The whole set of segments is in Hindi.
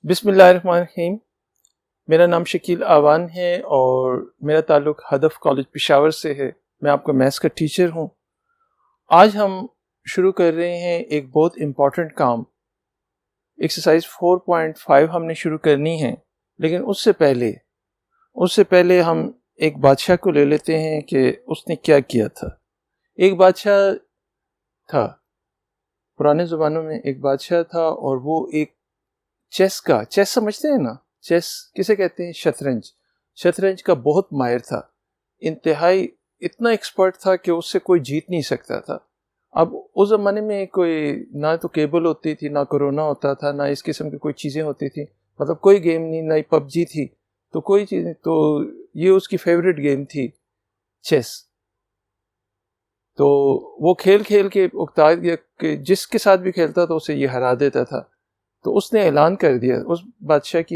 बिस्मिल्लाहिर्रहमानिर्रहीम। मेरा नाम शकील आवान है और मेरा ताल्लुक़ हदफ कॉलेज पेशावर से है। मैं आपका मैथ्स का टीचर हूँ। आज हम शुरू कर रहे हैं एक बहुत इम्पॉर्टेंट काम। एक्सरसाइज 4.5 हमने शुरू करनी है, लेकिन उससे पहले हम एक बादशाह को ले लेते हैं कि उसने क्या किया था। एक बादशाह था, पुराने ज़मानों में एक बादशाह था और वो एक चेस समझते हैं ना, चेस किसे कहते हैं? शतरंज का बहुत माहिर था, इंतहाई इतना एक्सपर्ट था कि उससे कोई जीत नहीं सकता था। अब उस ज़माने में कोई ना तो केबल होती थी, ना कोरोना होता था, ना इस किस्म की कोई चीज़ें होती थी, मतलब कोई गेम नहीं, ना ही पबजी थी, तो कोई चीज़ नहीं। तो ये उसकी फेवरेट गेम थी चेस। तो वो खेल खेल के उकता गया कि जिसके साथ भी खेलता था उसे ये हरा देता था। तो उसने ऐलान कर दिया, उस बादशाह की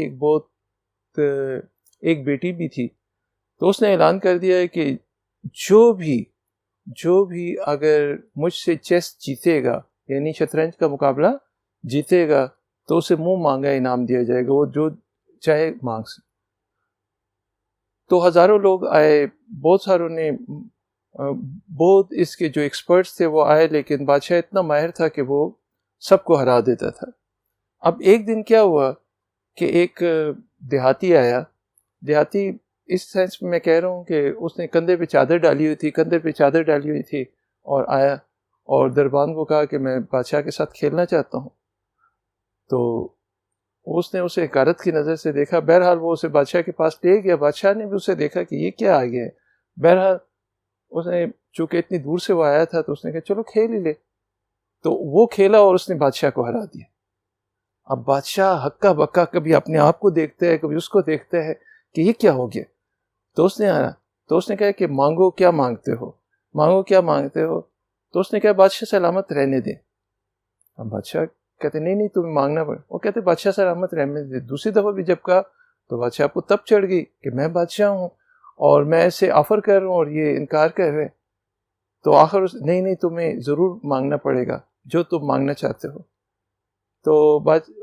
एक बेटी भी थी, तो उसने ऐलान कर दिया है कि जो भी अगर मुझसे चेस जीतेगा, यानी शतरंज का मुकाबला जीतेगा, तो उसे मुंह मांगा इनाम दिया जाएगा, वो जो चाहे मांग से। तो हजारों लोग आए, बहुत सारों ने, बहुत इसके जो एक्सपर्ट्स थे वो आए, लेकिन बादशाह इतना माहिर था कि वो सबको हरा देता था। अब एक दिन क्या हुआ कि एक देहाती आया। देहाती इस सेंस में मैं कह रहा हूँ कि उसने कंधे पे चादर डाली हुई थी और आया और दरबान को कहा कि मैं बादशाह के साथ खेलना चाहता हूँ। तो उसने उसे हकारत की नज़र से देखा। बहरहाल वो उसे बादशाह के पास ले गया। बादशाह ने भी उसे देखा कि ये क्या आ गया है। बहरहाल उसने, चूंकि इतनी दूर से वो आया था, तो उसने कहा चलो खेल ही ले। तो वो खेला और उसने बादशाह को हरा दिया। अब बादशाह हक्का बक्का कभी अपने आप को देखता है, कभी उसको देखता है कि ये क्या हो गया। तो उसने कहा कि मांगो क्या मांगते हो। तो उसने कहा बादशाह सलामत रहने दे। अब बादशाह कहते नहीं तुम्हें मांगना पड़े। वो कहते बादशाह सलामत रहने दे। दूसरी दफा भी जब कहा तो बादशाह को तब चढ़ गई कि मैं बादशाह हूँ और मैं ऐसे ऑफर कर रहा हूँ और ये इनकार कर रहे। तो आखिर नहीं तुम्हें जरूर मांगना पड़ेगा जो तुम मांगना चाहते हो। तो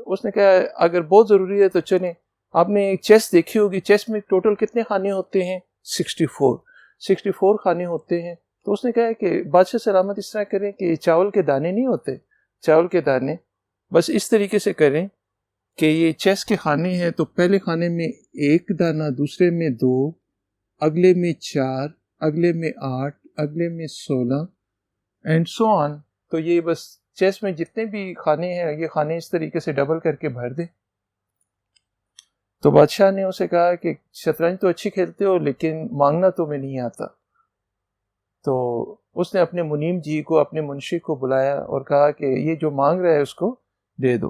उसने कहा अगर बहुत ज़रूरी है तो चलें। आपने चेस देखी होगी, चेस में टोटल कितने खाने होते हैं? 64 खाने होते हैं। तो उसने कहा कि बादशाह सलामत इस तरह करें कि चावल के दाने नहीं होते, चावल के दाने बस इस तरीके से करें कि ये चेस के खाने हैं, तो पहले खाने में 1 दाना, दूसरे में 2, अगले में 4, अगले में 8, अगले में 16 एंड सो ऑन। तो ये बस चेस में जितने भी खाने हैं, ये खाने इस तरीके से डबल करके भर दे। तो बादशाह ने उसे कहा कि शतरंज तो अच्छी खेलते हो, लेकिन मांगना तुम्हें नहीं आता। तो उसने अपने मुनीम जी को, अपने मुंशी को बुलाया और कहा कि ये जो मांग रहा है उसको दे दो।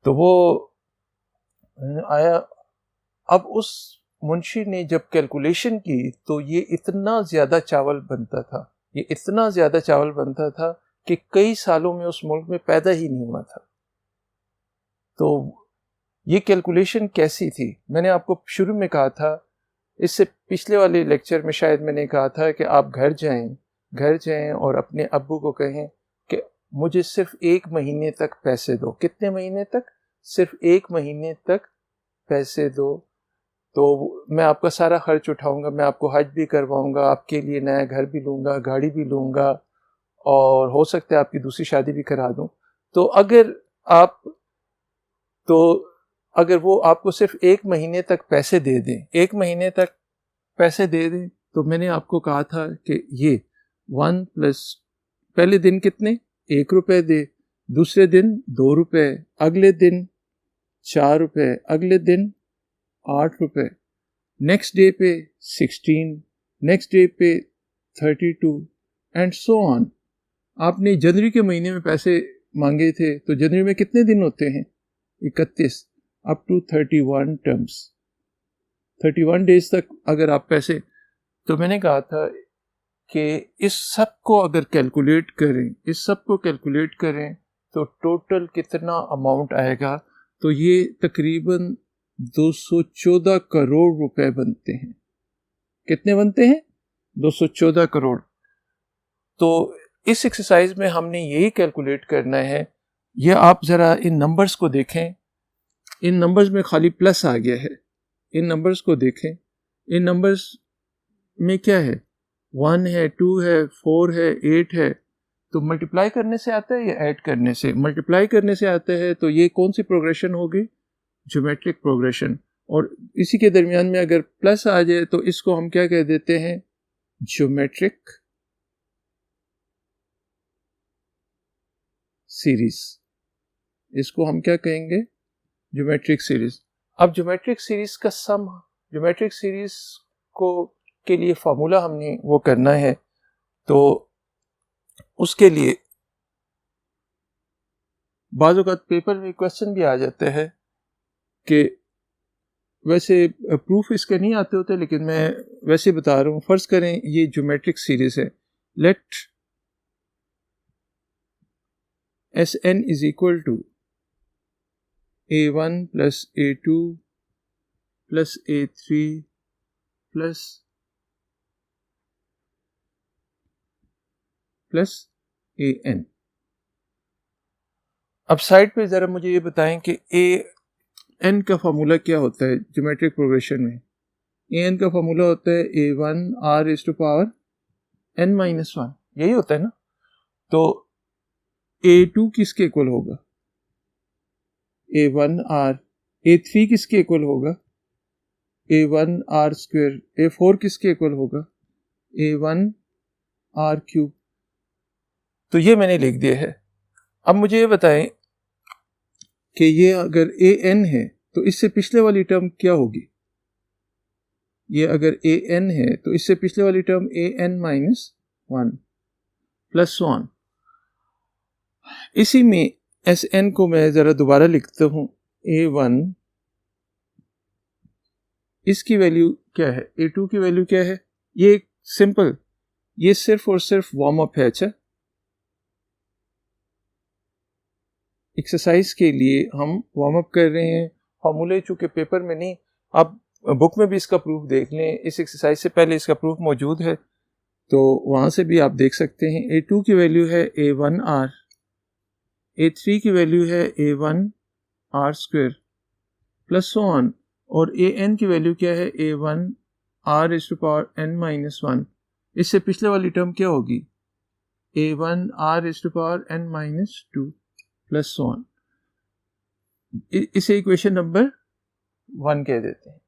तो वो आया। अब उस मुंशी ने जब कैलकुलेशन की तो ये इतना ज्यादा चावल बनता था कि कई सालों में उस मुल्क में पैदा ही नहीं हुआ था। तो ये कैलकुलेशन कैसी थी? मैंने आपको शुरू में कहा था, इससे पिछले वाले लेक्चर में शायद मैंने कहा था कि आप घर जाएं और अपने अब्बू को कहें कि मुझे सिर्फ 1 महीने तक पैसे दो। कितने महीने तक? सिर्फ 1 महीने तक पैसे दो, तो मैं आपका सारा खर्च उठाऊंगा, मैं आपको हज भी करवाऊंगा, आपके लिए नया घर भी लूंगा, गाड़ी भी लूंगा, और हो सकता है आपकी दूसरी शादी भी करा दूं। तो अगर वो आपको सिर्फ 1 महीने तक पैसे दे दें, तो मैंने आपको कहा था कि ये 1 प्लस, पहले दिन कितने? 1 रुपए दे, दूसरे दिन 2 रुपए, अगले दिन 4 रुपए, अगले दिन 8 रुपए, नेक्स्ट डे पे 16, नेक्स्ट डे पे 32 एंड सो ऑन। आपने जनवरी के महीने में पैसे मांगे थे, तो जनवरी में कितने दिन होते हैं? 31, अप टू 31 टर्म्स, 31 डेज तक अगर आप पैसे। तो मैंने कहा था कि इस सब को अगर कैलकुलेट करें तो टोटल कितना अमाउंट आएगा? तो ये तकरीबन 214 करोड़ रुपए बनते हैं। कितने बनते हैं? 214 करोड़। तो इस एक्सरसाइज में हमने यही कैलकुलेट करना है। ये आप जरा इन नंबर्स को देखें इन नंबर्स में खाली प्लस आ गया है। इन नंबर्स को देखें, इन नंबर्स में क्या है, 1 है, 2 है, 4 है, 8 है। तो मल्टीप्लाई करने से आता है या ऐड करने से? मल्टीप्लाई करने से आता है। तो ये कौन सी प्रोग्रेशन होगी? Geometric progression. और इसी के दरमियान में अगर प्लस आ जाए तो इसको हम क्या कह देते हैं? Geometric series. इसको हम क्या कहेंगे? Geometric series. अब ज्योमेट्रिक सीरीज का सम, ज्योमेट्रिक सीरीज को के लिए फार्मूला हमने वो करना है, तो उसके लिए बाज़ औक़ात पेपर में क्वेश्चन भी आ जाते हैं कि वैसे प्रूफ इसके नहीं आते होते, लेकिन मैं वैसे बता रहा हूँ। फर्ज करें ये ज्योमेट्रिक सीरीज है। Let Sn is equal to A1 plus A2 plus A3 plus AN। अब साइड पे ज़रा मुझे ये बताएं कि AN का फार्मूला क्या होता है ज्योमेट्रिक प्रोग्रेशन में? AN का फार्मूला होता है A1 r⁻n - 1, यही होता है ना? तो A2 किसके इक्वल होगा? A1 r। A3 किसके इक्वल होगा? A1 r²। A4 किसके इक्वल होगा? A1 r³। तो ये मैंने लिख दिया है। अब मुझे ये बताएं कि ये अगर AN है तो इससे पिछले वाली टर्म क्या होगी? ये अगर AN है तो इससे पिछले वाली टर्म AN - 1 प्लस 1। इसी में Sn को मैं ज़रा दोबारा लिखता हूँ। A1, इसकी वैल्यू क्या है? A2 की वैल्यू क्या है? ये सिंपल, ये सिर्फ और सिर्फ वार्म अप है। अच्छा, एक्सरसाइज के लिए हम वार्म अप कर रहे हैं। फार्मूले चूँकि पेपर में नहीं, आप बुक में भी इसका प्रूफ देख लें। इस एक्सरसाइज से पहले इसका प्रूफ मौजूद है, तो वहाँ से भी आप देख सकते हैं। A2 की वैल्यू है A1 r। A3 की वैल्यू है A1 r² प्लस 1। और AN की वैल्यू क्या है? A1 r⁻n - 1। इससे पिछले वाली टर्म क्या होगी? A1 r⁻n - 2 plus 1। इसे इक्वेशन नंबर 1 कह देते हैं।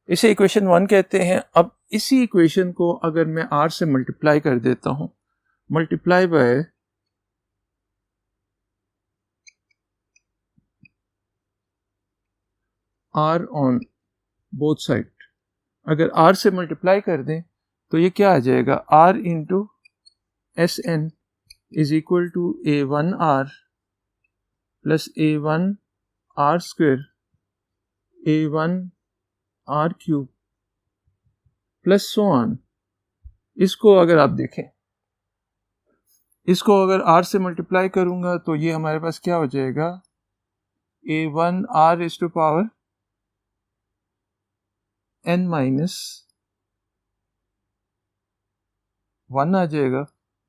इसे इक्वेशन 1 कहते हैं। अब इसी इक्वेशन को अगर मैं r से मल्टीप्लाई कर देता हूं, multiply by r on both side, अगर r से मल्टीप्लाई कर दें तो ये क्या आ जाएगा? r into Sn is equal to A1 r plus A1 r² A1 r³ plus 1। इसको अगर आप देखें, इसको अगर r से मल्टीप्लाई करूंगा तो ये हमारे पास क्या हो जाएगा? A1 r⁻n - 1 आ जाएगा।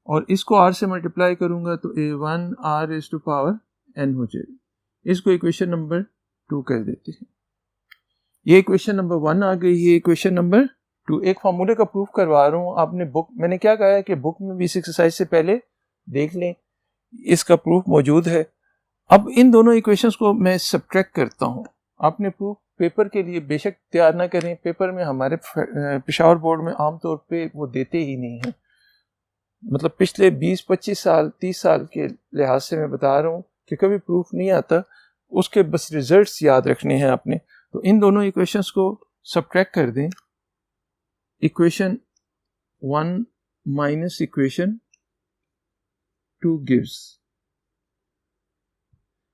और इसको r से मल्टीप्लाई करूंगा तो A1 r⁻n हो जाएगा। इसको इक्वेशन नंबर 2 कर देते हैं। ये इक्वेशन नंबर 1 आ गई। ये इक्वेशन नंबर 2। एक फार्मूले का प्रूफ करवा रहा हूँ। आपने बुक, मैंने क्या कहा है कि बुक में भी इस एक्सरसाइज से पहले देख लें, इसका प्रूफ मौजूद है। अब इन दोनों इक्वेशंस को मैं सब्ट्रैक्ट करता हूँ। आपने प्रूफ पेपर के लिए बेशक तैयार ना करें, पेपर में हमारे पेशावर बोर्ड में आमतौर पे वो देते ही नहीं हैं। मतलब पिछले 20-25 साल 30 साल के लिहाज से मैं बता रहा हूँ कि कभी प्रूफ नहीं आता, उसके बस रिजल्ट्स याद रखने हैं आपने। तो इन दोनों इक्वेशंस को सब्ट्रैक्ट कर दें। इक्वेशन 1 माइनस इक्वेशन 2 गिव्स,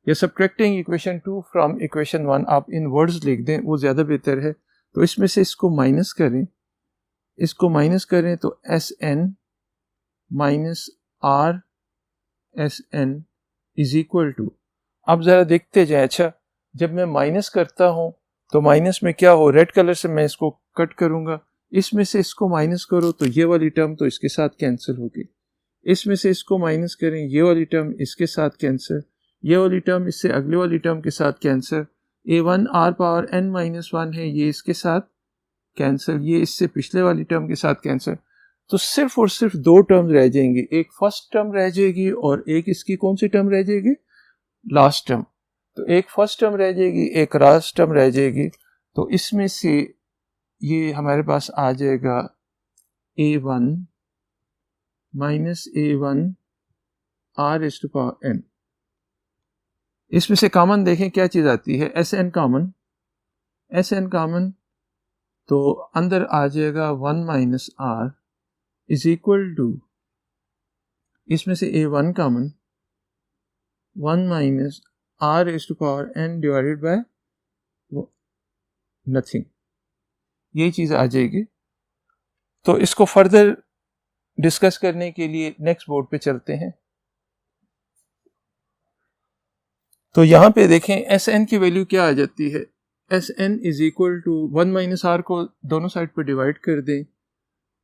या सब्ट्रैक्टिंग इक्वेशन 2 फ्रॉम इक्वेशन 1, आप इन वर्ड्स लिख दें, वो ज़्यादा बेहतर है। तो इसमें से इसको माइनस करें, इसको माइनस करें तो Sn minus r Sn is equal to, अब ज़रा देखते जाए। अच्छा, जब मैं माइनस करता हूँ तो माइनस में क्या हो? रेड कलर से मैं इसको कट करूँगा। इसमें से इसको माइनस करो तो ये वाली टर्म तो इसके साथ कैंसिल होगी। इसमें से इसको माइनस करें, ये वाली टर्म इसके साथ कैंसिल, ये वाली टर्म इससे अगले वाली टर्म के साथ cancel, A1 r power n minus 1 है, ये इसके साथ कैंसिल, ये इससे पिछले वाली टर्म के साथ कैंसिल, तो सिर्फ और सिर्फ दो टर्म रह जाएंगी, एक फर्स्ट टर्म रह जाएगी और एक इसकी कौन सी टर्म रह जाएगी, लास्ट टर्म। तो एक फर्स्ट टर्म रह जाएगी, एक लास्ट टर्म रह जाएगी। तो इसमें से ये हमारे पास आ जाएगा A1 minus A1 r is to power n। इसमें से कॉमन देखें क्या चीज आती है, Sn कॉमन, Sn कॉमन, तो अंदर आ जाएगा 1 minus r is equal to, इसमें से A1 common 1 minus r is to power n divided by nothing, ये चीज आ जाएगी। तो इसको फर्दर डिस्कस करने के लिए नेक्स्ट बोर्ड पे चलते हैं। तो यहां पे देखें Sn की वैल्यू क्या आ जाती है, Sn is equal to 1 minus r को दोनों साइड पे डिवाइड कर दें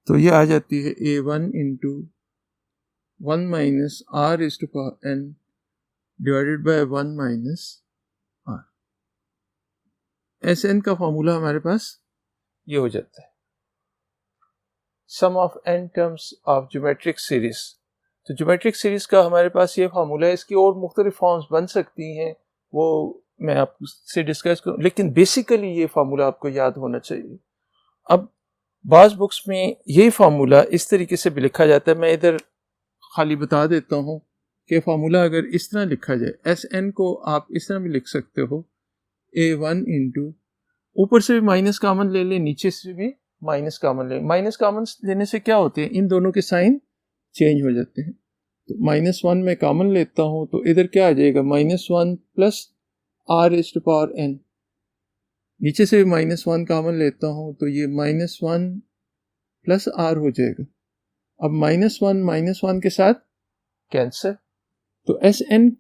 तो ये आ जाती है A1 into 1 minus r is to power n divided by 1 minus r। Sn का फॉर्मूला हमारे पास ये हो जाता है, sum of n terms of geometric series. तो ज्योमेट्रिक सीरीज का हमारे पास ये फार्मूला है, इसकी और मुख्तलिफ फॉर्म्स बन सकती हैं, वो मैं आपसे डिस्कस करूँ, लेकिन बेसिकली ये फार्मूला आपको याद होना चाहिए। अब बाज़ बुक्स में ये फार्मूला इस तरीके से भी लिखा जाता है, मैं इधर खाली बता देता हूँ कि फार्मूला अगर इस तरह लिखा जाए, Sn को आप इस तरह भी लिख सकते हो, A1 इंटू, ऊपर से भी माइनस कॉमन ले लें, नीचे से भी माइनस कॉमन ले। माइनस कॉमन लेने से क्या होते हैं, इन दोनों के साइन चेंज हो जाते हैं। तो -1 में कॉमन लेता हूं तो इधर क्या आ जाएगा, -1 plus r is to power n। नीचे से भी -1 कॉमन लेता हूं तो ये -1 प्लस r हो जाएगा। अब -1 के साथ कैंसिल, तो Sn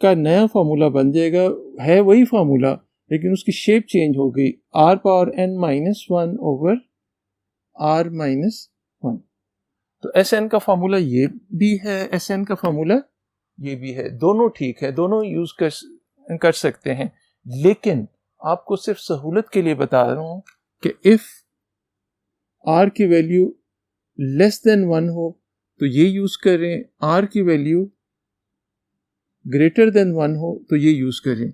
का नया फार्मूला बन जाएगा, है वही फार्मूला लेकिन उसकी शेप चेंज हो गई, r power n -1 over r -1। तो Sn का फार्मूला ये भी है, Sn का फार्मूला ये भी है, दोनों ठीक है, दोनों यूज कर सकते हैं। लेकिन आपको सिर्फ सहूलत के लिए बता रहा हूं कि इफ r की वैल्यू लेस देन 1 हो तो ये यूज करें, r की वैल्यू ग्रेटर देन 1 हो तो ये यूज करें।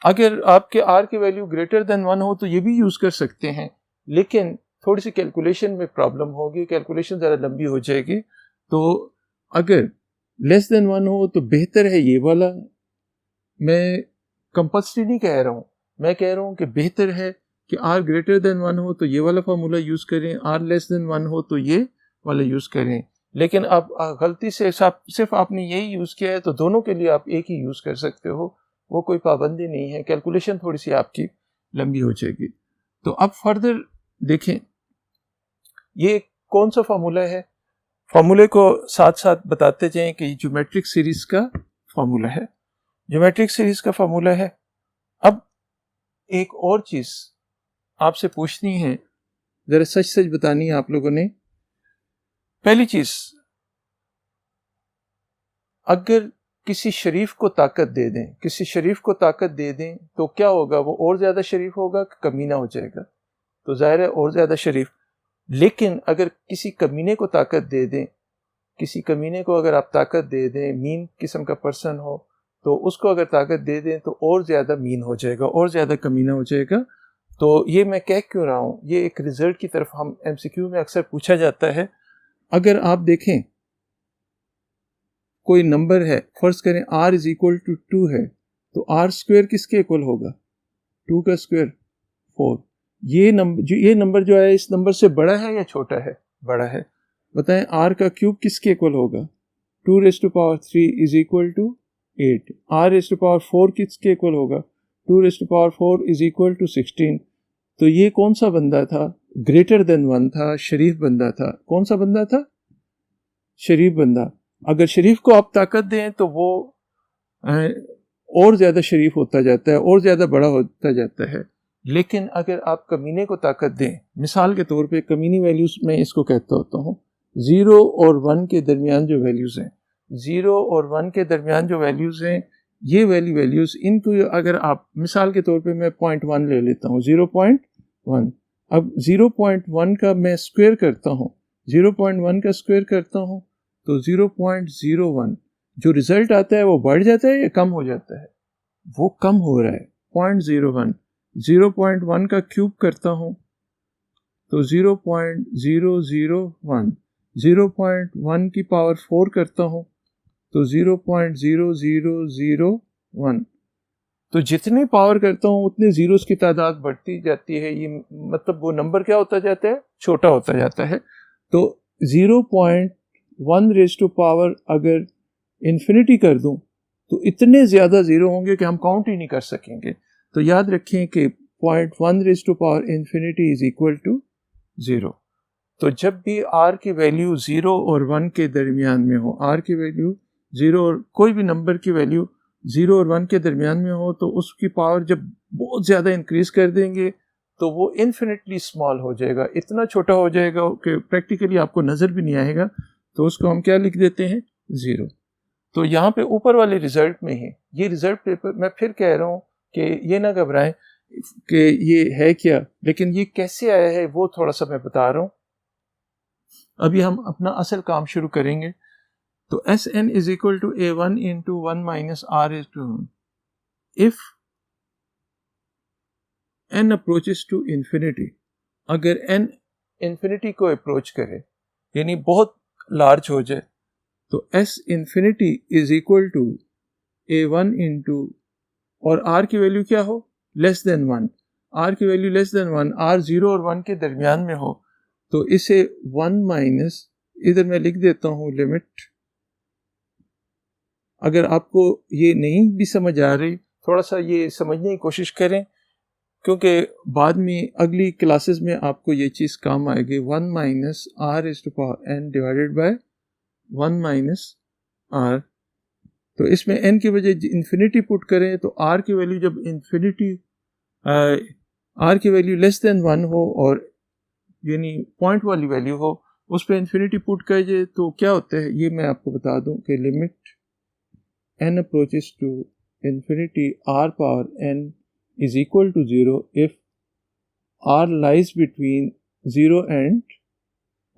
अगर आपके r की वैल्यू ग्रेटर देन 1 हो तो ये भी यूज कर सकते हैं, लेकिन थोड़ी सी कैलकुलेशन में प्रॉब्लम होगी, कैलकुलेशन ज़रा लंबी हो जाएगी। तो अगर लेस देन 1 हो तो बेहतर है ये वाला, मैं कंपल्सरी नहीं कह रहा हूँ, मैं कह रहा हूँ कि बेहतर है कि r ग्रेटर देन 1 हो तो ये वाला फार्मूला यूज़ करें, r लेस देन 1 हो तो ये वाला यूज़ करें। लेकिन अब गलती से सिर्फ आपने यही यूज़ किया है तो दोनों के लिए आप एक ही यूज़ कर सकते हो, वो कोई पाबंदी नहीं है, कैलकुलेशन थोड़ी सी आपकी लंबी हो जाएगी। तो अब फर्दर देखें ये कौन सा फार्मूला है, फार्मूले को साथ साथ बताते जाएं कि ज्योमेट्रिक सीरीज का फार्मूला है, ज्योमेट्रिक सीरीज का फार्मूला है। अब एक और चीज आपसे पूछनी है, जरा सच सच बतानी है आप लोगों ने। पहली चीज, अगर किसी शरीफ को ताकत दे दें, किसी शरीफ को ताकत दे दें तो क्या होगा, वो और ज्यादा शरीफ होगा कि कमीना हो जाएगा? तो जाहिर है और ज्यादा शरीफ। लेकिन अगर किसी कमीने को ताकत दे दें, किसी कमीने को अगर आप ताकत दे दें, मीन किस्म का पर्सन हो, तो उसको अगर ताकत दे दें तो और ज़्यादा मीन हो जाएगा, और ज़्यादा कमीना हो जाएगा। तो ये मैं कह क्यों रहा हूँ, ये एक रिजल्ट की तरफ हम MCQ में अक्सर पूछा जाता है। अगर आप देखें कोई नंबर है, फर्ज करें r इज इक्वल टू 2 है, तो r स्क्वायर किसके इक्वल होगा, 2 का स्क्वायर 4। ये नंबर जो है इस नंबर से बड़ा है या छोटा है? बड़ा है। बताएं r का क्यूब किसके इक्वल होगा, 2 raise to power 3 is equal to 8। r raise to power 4 किसके इक्वल होगा, 2 raise to power 4 is equal to 16। तो ये कौन सा बंदा था, ग्रेटर देन 1 था, शरीफ बंदा था। कौन सा बंदा था, शरीफ बंदा। अगर शरीफ को आप ताकत दें तो वो और ज़्यादा शरीफ होता जाता है, और ज़्यादा बड़ा होता जाता है। लेकिन अगर आप कमीने को ताकत दें, मिसाल के तौर पे कमीनी वैल्यूज़ मैं इसको कहता होता हूँ, 0 और 1 के दरमियान जो वैल्यूज़ हैं, 0 और 1 के दरमियान जो वैल्यूज़ हैं, ये वैल्यूज़ इनको अगर आप मिसाल के तौर पे मैं 0.1 ले लेता हूँ, 0.1, अब 0.1 का मैं स्क्वायर करता हूँ, 0.1 का स्क्वायर करता हूँ तो 0.01 जो रिजल्ट आता है वो बढ़ जाता है या कम हो जाता है? वो कम हो रहा है। 0.01, 0.1 का क्यूब करता हूँ तो 0.001, 0.1 की पावर 4 करता हूँ तो 0.0001। तो जितनी पावर करता हूँ उतने जीरोस की तादाद बढ़ती जाती है। ये मतलब वो नंबर क्या होता जाता है? छोटा होता जाता है। तो 0.1 रेज़ टू पावर अगर इन्फिनिटी कर दूं तो इतने ज़्यादा ज़ीरो होंगे कि हम काउंट ही नहीं कर सकेंगे। तो याद रखें कि 0.1 raise to power infinity is equal to 0। तो जब भी r की वैल्यू 0 और 1 के दरमियान में हो, r की वैल्यू 0 और कोई भी नंबर की वैल्यू 0 और 1 के दरमियान में हो तो उसकी पावर जब बहुत ज़्यादा इंक्रीज कर देंगे तो वो इन्फिनिटली स्मॉल हो जाएगा, इतना छोटा हो जाएगा कि प्रैक्टिकली आपको नज़र भी नहीं आएगा। तो उसको हम क्या लिख देते हैं? 0। तो यहाँ पे ऊपर वाले रिजल्ट में ही ये रिजल्ट पेपर, मैं फिर कह रहा हूँ कि ये ना घबराएं कि ये है क्या, लेकिन ये कैसे आया है वो थोड़ा सा मैं बता रहा हूँ। अभी हम अपना असल काम शुरू करेंगे। तो S N is equal to a1 into 1 minus R is to if n approaches to infinity, अगर n इन्फिनिटी को अप्रोच करे यानी बहुत लार्ज हो जाए तो s infinity is equal to a1 into, और r की वैल्यू क्या हो? Less than 1। r की वैल्यू लेस देन 1, r 0 और 1 के दरमियान में हो तो इसे 1 माइनस, इधर मैं लिख देता हूँ लिमिट। अगर आपको ये नहीं भी समझ आ रही, थोड़ा सा ये समझने की कोशिश करें क्योंकि बाद में अगली क्लासेस में आपको ये चीज़ काम आएगी। 1 minus R is to power N divided by 1 minus R. तो इसमें n की वजह इन्फिनिटी पुट करें तो r की वैल्यू जब इन्फिनिटी r की वैल्यू लेस देन 1 हो और यानी पॉइंट वाली वैल्यू हो, उस पर इन्फिनिटी पुट कीजिए तो क्या होता है ये मैं आपको बता दूं कि limit n approaches to infinity r power n is equal to 0 if r lies between 0 and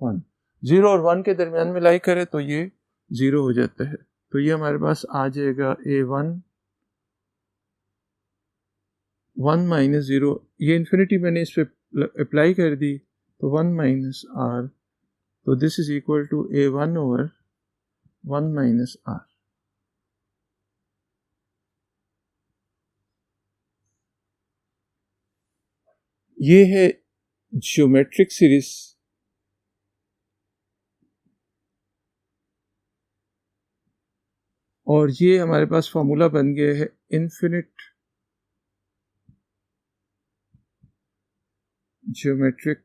1। 0 और 1 के दरमियान में लाई करे तो ये 0 हो जाता है। तो ये हमारे पास आ जाएगा a1 1 माइनस 0, ये इन्फिनिटी मैंने इस पर अप्लाई कर दी तो 1 माइनस आर, तो this is equal to a1 over 1 minus R. ये है ज्योमेट्रिक सीरीज। और ये हमारे पास फॉर्मूला बन गया है इन्फिनिट ज्योमेट्रिक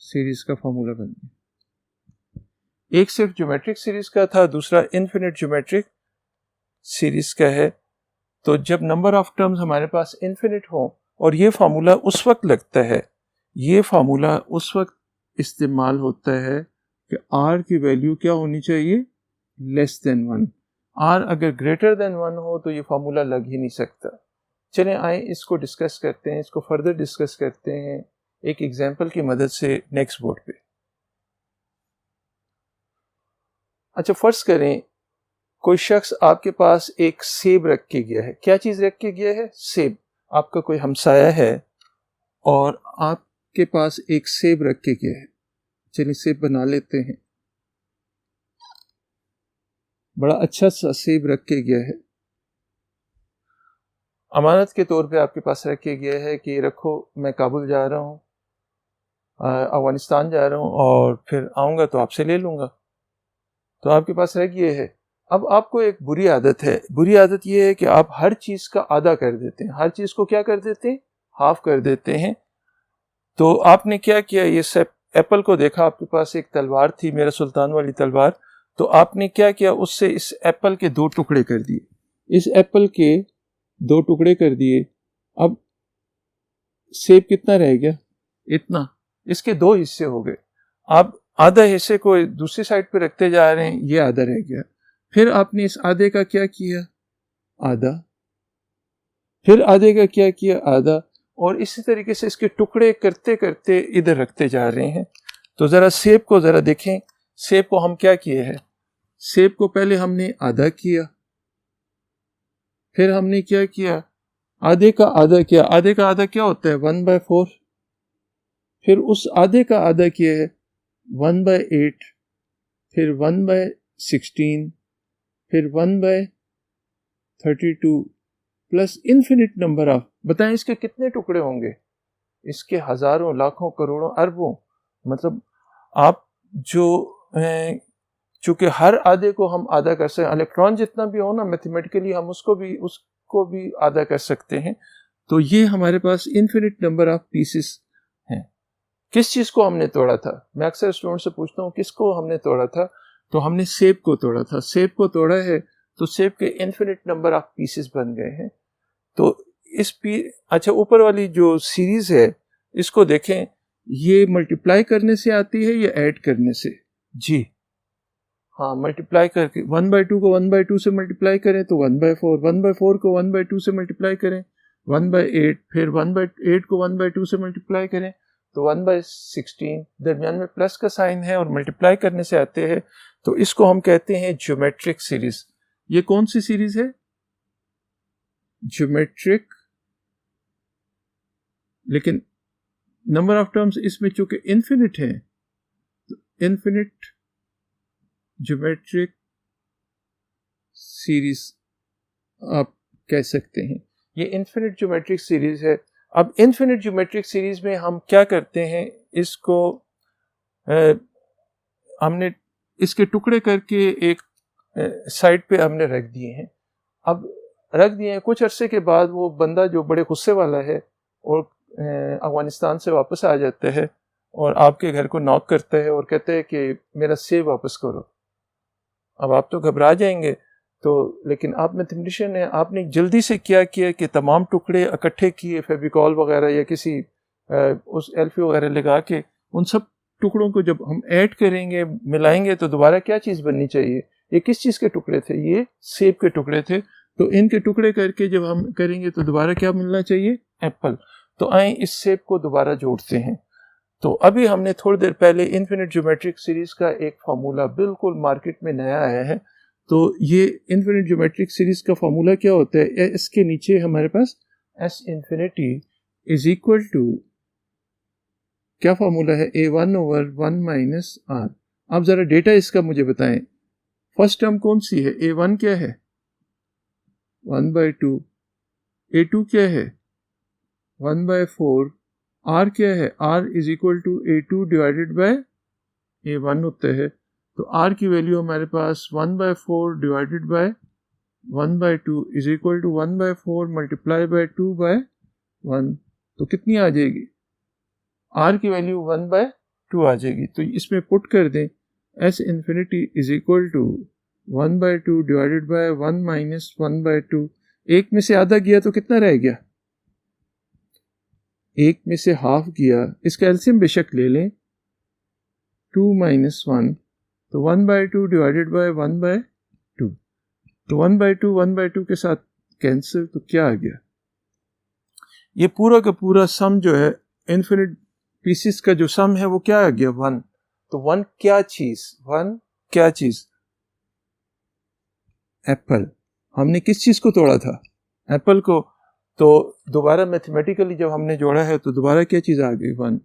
सीरीज का फॉर्मूला बन गया। एक सिर्फ ज्योमेट्रिक सीरीज का था, दूसरा इन्फिनिट ज्योमेट्रिक सीरीज का है। तो जब नंबर ऑफ टर्म्स हमारे पास इन्फिनिट हो, और ये फार्मूला उस वक्त लगता है, ये फार्मूला उस वक्त इस्तेमाल होता है कि r की वैल्यू क्या होनी चाहिए? Less than 1। r अगर ग्रेटर देन 1 हो तो ये फार्मूला लग ही नहीं सकता। चलें आए इसको डिस्कस करते हैं, इसको फर्दर डिस्कस करते हैं एक एग्जांपल की मदद से नेक्स्ट बोर्ड पे। अच्छा, फर्ज करें कोई शख्स आपके पास एक सेब रख के गया है। क्या चीज़ रख के गया है? सेब। आपका कोई हमसाया है और आपके पास एक सेब रख के गया है। चलिए सेब बना लेते हैं। बड़ा अच्छा सा सेब रख के गया है, अमानत के तौर पे आपके पास रख के गया है कि रखो, मैं काबुल जा रहा हूँ, अफगानिस्तान जा रहा हूँ और फिर आऊँगा तो आपसे ले लूँगा। तो आपके पास रख गया है। अब आपको एक बुरी आदत है। बुरी आदत यह है कि आप हर चीज़ का आधा कर देते हैं। हर चीज़ को क्या कर देते हैं? हाफ कर देते हैं। तो आपने क्या किया? ये सब एप्पल को देखा, आपके पास एक तलवार थी, मेरा सुल्तान वाली तलवार। तो आपने क्या किया? उससे इस एप्पल के 2 टुकड़े कर दिए। इस एप्पल के 2 टुकड़े कर दिए। अब सेब कितना रह गया? इतना। इसके 2 हिस्से हो गए। आप आधा हिस्से को दूसरी साइड पे रखते जा रहे हैं, ये आधा रह गया। फिर आपने इस आधे का क्या किया, आधा, फिर आधे का क्या किया, आधा, और इसी तरीके से इसके टुकड़े करते करते इधर रखते जा रहे हैं। तो ज़रा सेब को ज़रा देखें, सेब को हम क्या किए हैं, सेब को पहले हमने आधा किया, फिर हमने क्या किया, आधे का आधा किया। आधे का आधा क्या होता है, 1/4। फिर उस आधे का आधा किया है 1/8, फिर 1/16, फिर 1/32 प्लस इन्फिनिट नंबर ऑफ, बताएं इसके कितने टुकड़े होंगे, इसके हजारों, लाखों, करोड़ों, अरबों। मतलब आप जो चूंकि हर आधे को हम आधा कर सकते हैं, इलेक्ट्रॉन जितना भी हो ना मैथमेटिकली हम उसको भी आधा कर सकते हैं। तो ये हमारे पास इन्फिनिट नंबर ऑफ पीसेस हैं। किस चीज को हमने तोड़ा था, मैं अक्सर स्टूडेंट से पूछता हूँ किसको हमने तोड़ा था, तो हमने सेब को तोड़ा था। सेब को तोड़ा है तो सेब के इन्फिनिट नंबर ऑफ पीसेस बन गए हैं। तो अच्छा, ऊपर वाली जो सीरीज है इसको देखें, ये मल्टीप्लाई करने से आती है या ऐड करने से, जी हाँ, मल्टीप्लाई करके 1/2 को 1/2 से मल्टीप्लाई करें तो 1/4, 1/4 को 1/2 से मल्टीप्लाई करें 1/8, फिर 1/8 को 1/2 से मल्टीप्लाई करें तो 1/16, दरमियान में प्लस का साइन है और मल्टीप्लाई करने से आते हैं। तो इसको हम कहते हैं ज्योमेट्रिक सीरीज। ये कौन सी सीरीज है, ज्योमेट्रिक, लेकिन नंबर ऑफ टर्म्स इसमें चूंकि इन्फिनिट है तो इन्फिनिट ज्योमेट्रिक सीरीज आप कह सकते हैं। ये इन्फिनिट ज्योमेट्रिक सीरीज है। अब इन्फिनिट ज्योमेट्रिक सीरीज में हम क्या करते हैं, इसको हमने इसके टुकड़े करके एक साइड पे हमने रख दिए हैं। अब रख दिए हैं, कुछ अरसे के बाद वो बंदा जो बड़े गुस्से वाला है और अफगानिस्तान से वापस आ जाता है और आपके घर को नॉक करता है और कहता है कि मेरा सेब वापस करो। अब आप तो घबरा जाएंगे, तो लेकिन आप मैथमेटिशियन हैं, आपने जल्दी से क्या किया कि तमाम टुकड़े इकट्ठे किए, फेविकॉल वगैरह या किसी उस एल्फी वगैरह लगा के उन सब टुकड़ों को जब हम ऐड करेंगे, मिलाएंगे, तो दोबारा क्या चीज़ बननी चाहिए, ये किस चीज़ के टुकड़े थे, ये सेब के टुकड़े थे। तो इनके टुकड़े करके जब हम करेंगे तो दोबारा क्या मिलना चाहिए, एप्पल। तो आए इस सेब को दोबारा जोड़ते हैं। तो अभी हमने थोड़ी देर पहले इन्फिनिट ज्योमेट्रिक सीरीज का एक फार्मूला बिल्कुल मार्केट में नया आया है। तो ये इन्फिनिट ज्योमेट्रिक सीरीज का फार्मूला क्या होता है, इसके नीचे हमारे पास S infinity is equal to, क्या फार्मूला है, A1/1 - R। आप जरा डेटा इसका मुझे बताएं, फर्स्ट टर्म कौन सी है, A1 क्या है, 1/2, A2 क्या है, 1/4, R क्या है, R is equal to A2 divided by A1 होता है। तो R की वैल्यू हमारे पास 1/4 divided by 1/2 is equal to 1/4 multiply by 2/1। तो कितनी आ जाएगी, R की वैल्यू 1/2 आ जाएगी। तो इसमें पुट कर दें, S infinity is equal to 1/2 divided by 1 - 1/2। एक में से आधा गया तो कितना रह गया, एक में से हाफ गया, इसका एलसीएम बेशक ले लें, 2 - 1, तो 1/2 डिवाइडेड बाय 1/2। तो 1/2 1/2 के साथ कैंसिल, तो क्या आ गया, ये पूरा का पूरा सम जो है इन्फिनिट पीसेस का जो सम है वो क्या आ गया, 1। तो 1 क्या चीज, 1 क्या चीज, एप्पल। हमने किस चीज को तोड़ा था, एप्पल को। तो दोबारा मैथमेटिकली जब हमने जोड़ा है तो दोबारा क्या चीज़ आ गई, 1।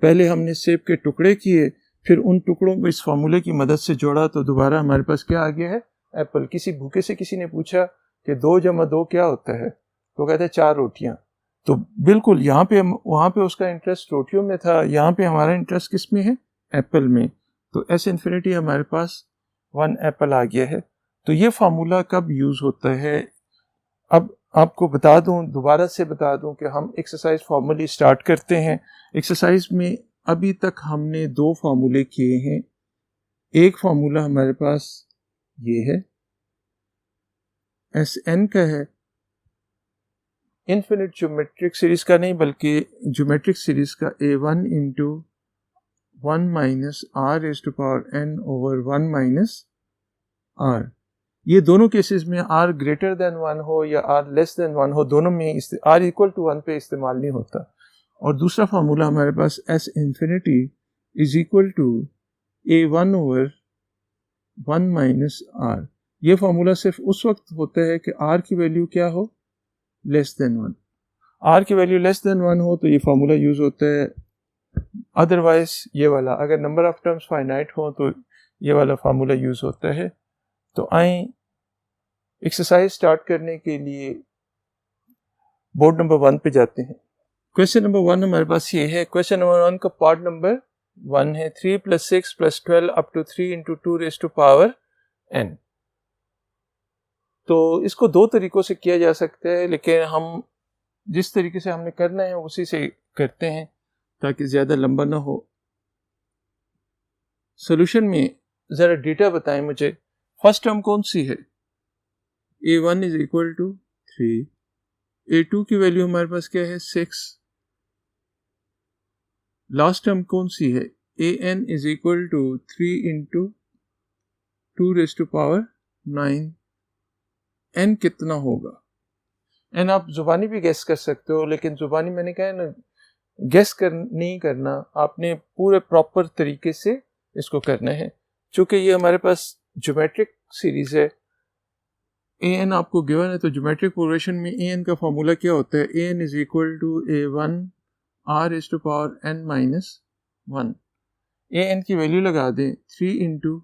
पहले हमने सेब के टुकड़े किए, फिर उन टुकड़ों को इस फार्मूले की मदद से जोड़ा, तो दोबारा हमारे पास क्या आ गया है, एप्पल। किसी भूखे से किसी ने पूछा कि 2 + 2 क्या होता है, तो कहते हैं 4 रोटियां। तो बिल्कुल यहाँ पे वहाँ पे उसका इंटरेस्ट रोटियों में था, यहाँ पे हमारा इंटरेस्ट किस में है, एप्पल में। तो एस इन्फिनिटी हमारे पास 1 एप्पल आ गया है। तो ये फार्मूला कब यूज़ होता है, अब आपको बता दूं, दोबारा से बता दूं कि हम एक्सरसाइज फॉर्मूली स्टार्ट करते हैं। एक्सरसाइज में अभी तक हमने 2 फार्मूले किए हैं। एक फार्मूला हमारे पास ये है, SN का है, इन्फिनिट ज्योमेट्रिक सीरीज का नहीं बल्कि ज्योमेट्रिक सीरीज का, A1 × 1 - R⁻n/1 - R। ये दोनों केसेस में r ग्रेटर देन 1 हो या r लेस देन 1 हो, दोनों में r इक्वल टू 1 पे इस्तेमाल नहीं होता। और दूसरा फार्मूला हमारे पास s infinity is equal to a1 over 1 minus r। ये फार्मूला सिर्फ उस वक्त होता है कि r की वैल्यू क्या हो, लेस देन 1। r की वैल्यू लेस देन 1 हो तो ये फार्मूला यूज होता है, अदरवाइज ये वाला, अगर नंबर ऑफ टर्म्स फाइनाइट हो तो ये वाला फार्मूला यूज होता है। तो आए एक्सरसाइज स्टार्ट करने के लिए बोर्ड नंबर 1 पे जाते हैं। क्वेश्चन नंबर 1 हमारे पास ये है। क्वेश्चन नंबर 1 का पार्ट नंबर 1 है 3 + 6 + 12 up to 3 × 2 raise to power n। तो इसको दो तरीकों से किया जा सकता है, लेकिन हम जिस तरीके से हमने करना है उसी से करते हैं ताकि ज़्यादा लंबा ना हो। सॉल्यूशन में ज़रा डेटा बताएं मुझे। फर्स्ट टर्म कौन सी है, a1 is equal to 3, a2 की वैल्यू हमारे पास क्या है 6, लास्ट टर्म कौन सी है an is equal to 3 × 2 raise to power 9। n कितना होगा, n आप जुबानी भी गेस कर सकते हो, लेकिन जुबानी मैंने कहा है ना, गेस नहीं करना, आपने पूरे प्रॉपर तरीके से इसको करना है। चूंकि ये हमारे पास ज्योमेट्रिक सीरीज है, an आपको गिवन है, तो ज्योमेट्रिक प्रोग्रेशन में an का फॉर्मूला क्या होता है, an is equal to a1 r raise to power n minus 1। an की वैल्यू लगा दें 3 ×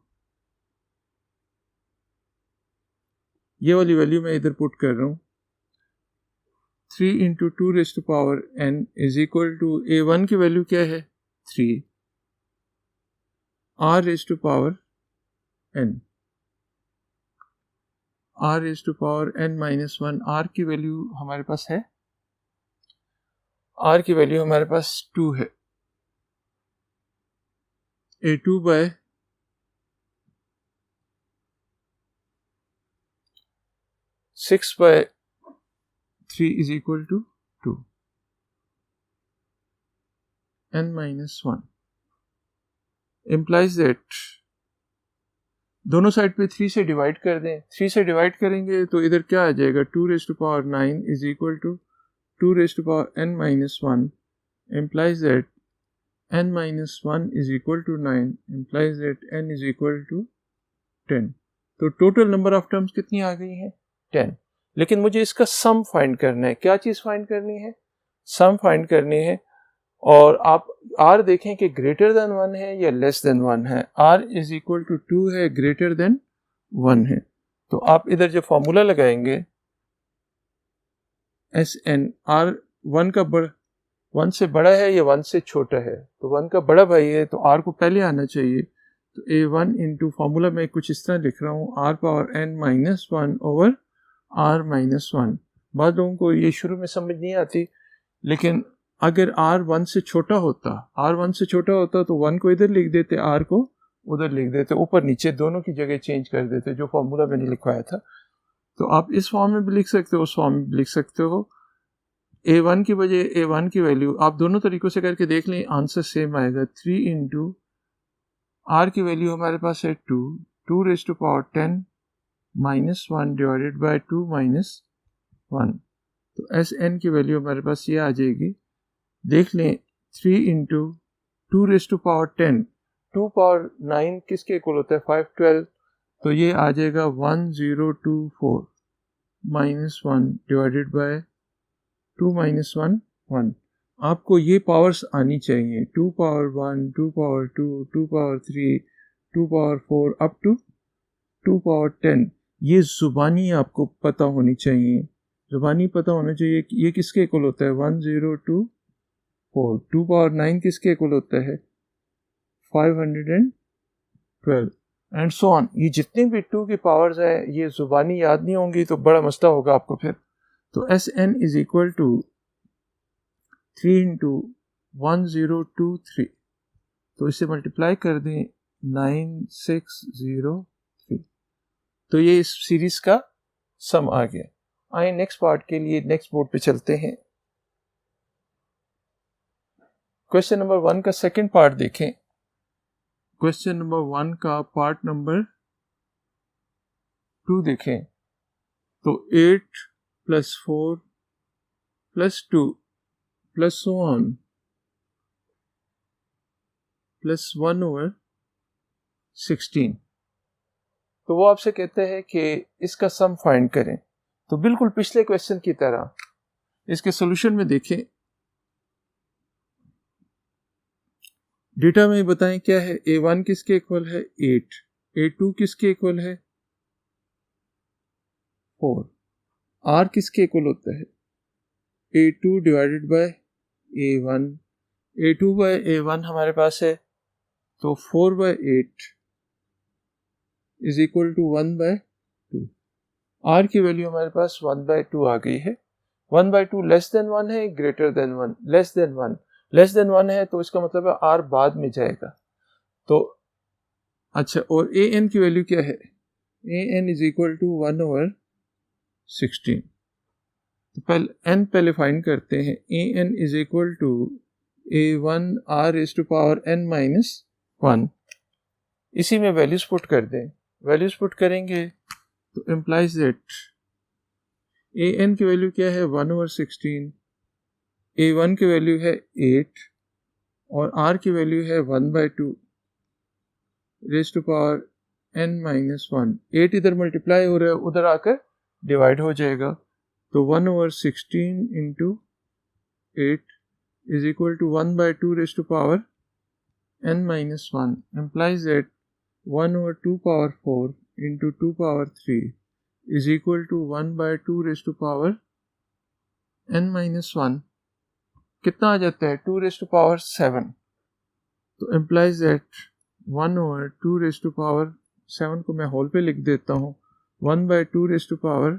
ये वाली वैल्यू मैं इधर पुट कर रहा हूँ, 3 × 2 raise to power n is equal to a1 की वैल्यू क्या है 3, r raise to power n, r raise to power n minus 1। r की वैल्यू हमारे पास है, r की वैल्यू हमारे पास 2 है, a2 by 6 by 3 is equal to 2, n minus 1 implies that दोनों साइड पे 3 से डिवाइड कर दें। 3 से डिवाइड करेंगे तो इधर क्या आ जाएगा, 2 raise to power 9 is equal to 2 raise to power n minus 1 implies that n minus 1 is equal to 9 implies that n is equal to 10। तो टोटल नंबर ऑफ टर्म्स कितनी आ गई हैं 10। लेकिन मुझे इसका सम फाइंड करना है। क्या चीज़ फाइंड करनी है, सम फाइंड करनी है। और आप r देखें कि ग्रेटर देन 1 है या लेस देन 1 है। r इज इक्वल टू 2 है, ग्रेटर देन 1 है। तो आप इधर जो फॉर्मूला लगाएंगे Sn, r 1 से बड़ा है या 1 से छोटा है, तो 1 का बड़ा भाई है तो r को पहले आना चाहिए। तो a1 इंटू फॉर्मूला में कुछ इस तरह लिख रहा हूँ, r power n minus 1 over r minus 1। बाद लोगों को ये शुरू में समझ नहीं आती, लेकिन अगर r 1 से छोटा होता तो 1 को इधर लिख देते, r को उधर लिख देते, ऊपर नीचे दोनों की जगह चेंज कर देते, जो फॉर्मूला मैंने लिखवाया था। तो आप इस फॉर्म में भी लिख सकते हो, उस फॉर्म में भी लिख सकते हो। a1 की बजाय a1 की वैल्यू आप दोनों तरीकों से करके देख लें, आंसर सेम आएगा। 3 × r की वैल्यू हमारे पास है 2 raise to power 10 minus 1 divided by 2 minus 1। तो Sn की वैल्यू हमारे पास ये आ जाएगी, देख लें 3 × 2 रेज़ टू पावर 10, 2 पावर 9 किसके इक्वल होता है 512, तो ये आ जाएगा 1024 माइनस 1 डिवाइडेड बाय 2 माइनस 1 1। आपको ये पावर्स आनी चाहिए, 2 power 1, 2 power 2, 2 power 3, 2 power 4 up to 2 power 10। ये जुबानी आपको पता होनी चाहिए, जुबानी पता होना चाहिए कि ये किसके इक्वल होता है 1024। 2 पावर 9 किसके इक्वल होता है 512 एंड सो ऑन। ये जितनी भी 2 की पावर्स है ये जुबानी याद नहीं होंगी तो बड़ा मसला होगा आपको फिर। तो Sn इज इक्वल टू 3 × 1023, तो इसे मल्टीप्लाई कर दें 9603, तो ये इस सीरीज का सम आ गया। आए नेक्स्ट पार्ट के लिए नेक्स्ट बोर्ड पे चलते हैं। क्वेश्चन नंबर 1 का सेकंड पार्ट देखें। क्वेश्चन नंबर 1 का पार्ट नंबर 2 देखें तो 8 + 4 + 2 + so on + 1/16। तो वो आपसे कहते हैं कि इसका सम फाइंड करें। तो बिल्कुल पिछले क्वेश्चन की तरह इसके सॉल्यूशन में देखें, डेटा में बताएं क्या है। A1 किसके इक्वल है 8, A2 किसके इक्वल है 4, R किसके इक्वल होता है A2 divided by A1, A2 bye A1 हमारे पास है तो 4/8 इज इक्वल टू 1/2। R की वैल्यू हमारे पास 1/2 आ गई है। 1/2 लेस देन 1 है greater than 1, less than 1, less than 1 है तो इसका मतलब है R बाद में जाएगा। तो अच्छा, और an की वैल्यू क्या है, an इज इक्वल टू 1/16। तो पहले n पहले फाइंड करते हैं। an is equal to a1 r⁻n-1। इसी में वैल्यूज पुट कर दें। वैल्यूज पुट करेंगे तो इम्प्लाइज दैट an की वैल्यू क्या है 1/16, a1 की वैल्यू है 8 और r की वैल्यू है 1/2 रेज़ टू पावर n-1। 8 इधर मल्टीप्लाई हो रहा है, उधर आकर डिवाइड हो जाएगा। तो 1/16 into 8 is equal to 1/2 raise to power n-1 implies that 1/2 power 4 into 2 power 3 is equal to 1/2 raised to power n-1। कितना आ जाता है 2 raised to power 7। तो implies that 1/2 raised to power 7 को मैं होल पे लिख देता हूँ 1/2 raised to power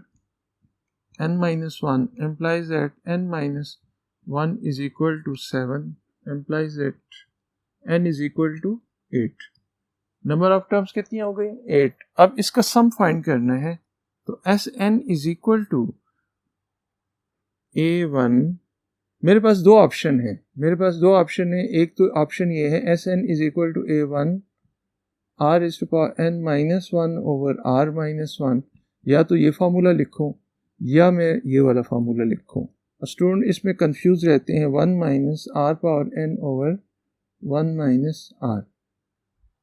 n-1 implies that n-1 is equal to 7 implies that n is equal to 8। Number of terms कितनी हो गई 8। अब इसका सम फाइंड करना है तो Sn is equal to A1। मेरे पास दो ऑप्शन है, एक तो ऑप्शन ये है Sn is equal to A1 r⁻n-1/r-1, या तो ये फार्मूला लिखो या मैं ये वाला फार्मूला लिखूं। स्टूडेंट इसमें कंफ्यूज रहते हैं 1-r⁻n/1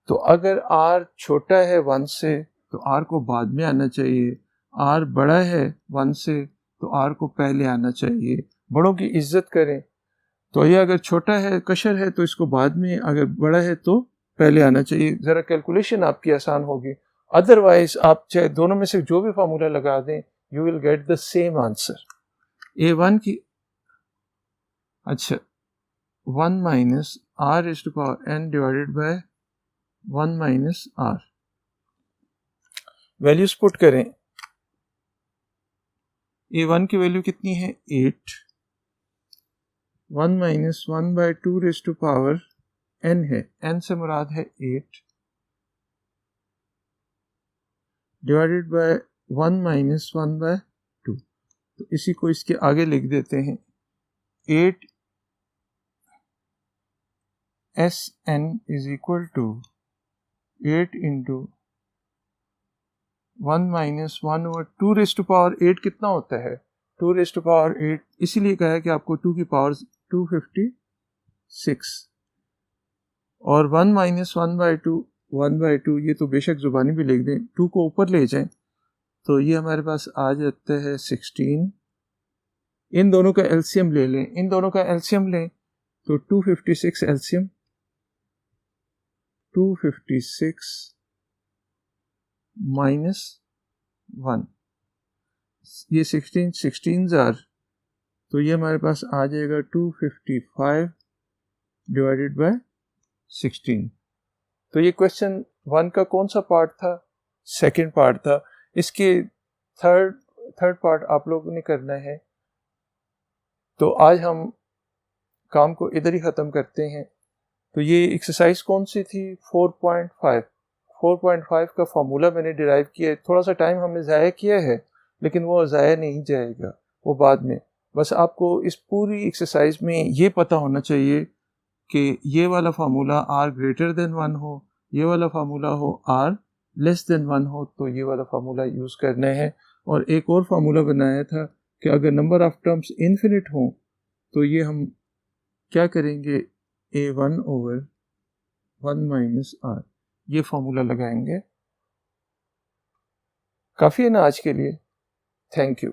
तो अगर r छोटा है 1 से तो r को बाद में आना चाहिए, r बड़ा है 1 से तो r को पहले आना चाहिए। बड़ों की इज्जत करें। तो ये अगर छोटा है कशर है तो इसको बाद में, अगर बड़ा है तो पहले आना चाहिए। ज़रा कैलकुलेशन आपकी आसान होगी। अदरवाइज आप चाहे दोनों में से जो भी फार्मूला लगा दें you will get the same answer. A1 की अच्छा 1-r⁻n divided by 1-r। Values put करें। A1 की वैल्यू कितनी है 8, 1-1/2 रेज़ टू पावर n है, n से मुराद है 8 डिवाइडेड बाय 1-1/2। तो इसी को इसके आगे लिख देते हैं 8 Sn is equal to 8 into 1-1/2 raise to power 8 कितना होता है 2 रेज़ टू पावर 8, इसीलिए कहा है कि आपको 2 की पावर 256 और 1-1/2 ये तो बेशक जुबानी भी लिख दें, 2 को ऊपर ले जाएं तो ये हमारे पास आ जाता है 16। इन दोनों का एलसीएम ले लें, तो 256 एलसीएम 256 माइनस 1, ये 16 तो ये हमारे पास आ जाएगा 255 डिवाइडेड बाय 16। तो ये क्वेश्चन 1 का कौन सा पार्ट था, सेकंड पार्ट था। इसके थर्ड पार्ट आप लोगों ने करना है। तो आज हम काम को इधर ही ख़त्म करते हैं। तो ये एक्सरसाइज कौन सी थी 4.5 का फार्मूला मैंने डिराइव किया है। थोड़ा सा टाइम हमने ज़ाया किया है लेकिन वो ज़ाया नहीं जाएगा, वो बाद में। बस आपको इस पूरी एक्सरसाइज में ये पता होना चाहिए कि ये वाला फार्मूला r ग्रेटर देन 1 हो, ये वाला फार्मूला हो r लेस देन 1 हो तो ये वाला फार्मूला यूज़ करना है। और एक और फार्मूला बनाया था कि अगर नंबर ऑफ टर्म्स इन्फिनिट हों तो ये हम क्या करेंगे, a1 ओवर 1 माइनस r, ये फार्मूला लगाएंगे। काफ़ी है ना आज के लिए, थैंक यू।